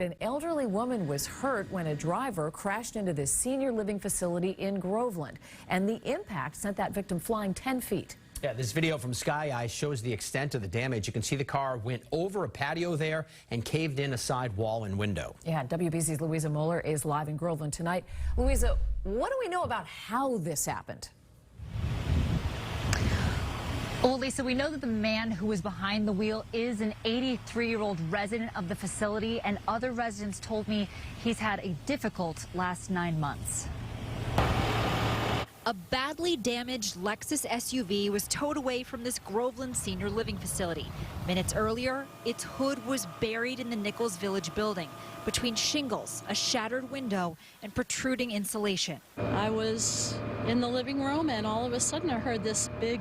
An elderly woman was hurt when a driver crashed into this senior living facility in Groveland, and the impact sent that victim flying 10 feet. Yeah, this video from Sky Eye shows the extent of the damage. You can see the car went over a patio there and caved in a side wall and window. Yeah, WBZ's Louisa Moller is live in Groveland tonight. Louisa, what do we know about how this happened? Well, Lisa, we know that the man who was behind the wheel is an 83-year-old resident of the facility, and other residents told me he's had a difficult last 9 months. A badly damaged Lexus SUV was towed away from this Groveland senior living facility. Minutes earlier, its hood was buried in the Nichols Village building between shingles, a shattered window, and protruding insulation. I was in the living room, and all of a sudden I heard this big,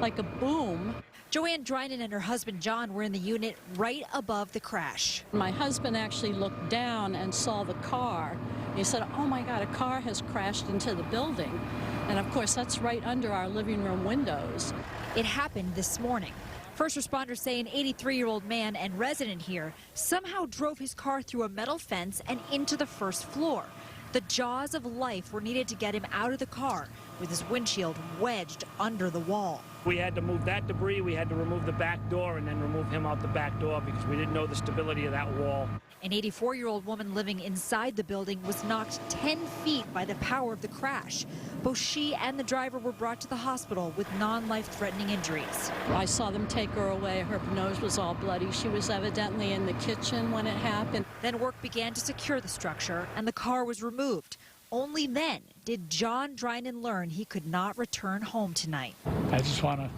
like a boom. Joanne Dryden and her husband John were in the unit right above the crash. My husband actually looked down and saw the car. He said, "Oh my God, a car has crashed into the building." And of course, that's right under our living room windows. It happened this morning. First responders say an 83-year-old man and resident here somehow drove his car through a metal fence and into the first floor. The jaws of life were needed to get him out of the car with his windshield wedged under the wall. We had to move that debris, we had to remove the back door and then remove him out the back door because we didn't know the stability of that wall. An 84-year-old woman living inside the building was knocked 10 feet by the power of the crash. Both she and the driver were brought to the hospital with non-life-threatening injuries. I saw them take her away. Her nose was all bloody. She was evidently in the kitchen when it happened. Then work began to secure the structure and the car was removed. Only then did John Dryden learn he could not return home tonight. I just want to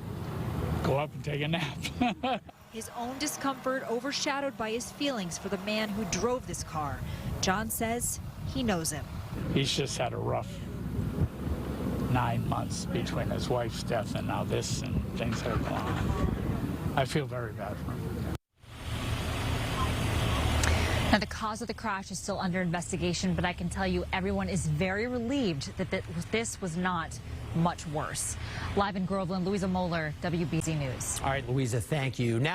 go up and take a nap. His own discomfort overshadowed by his feelings for the man who drove this car. John says he knows him. He's just had a rough 9 months between his wife's death and now this and things that are going on. I feel very bad for him. Now, the cause of the crash is still under investigation, but I can tell you everyone is very relieved that this was not much worse. Live in Groveland, Louisa Moller, WBZ News. All right, Louisa, thank you. Now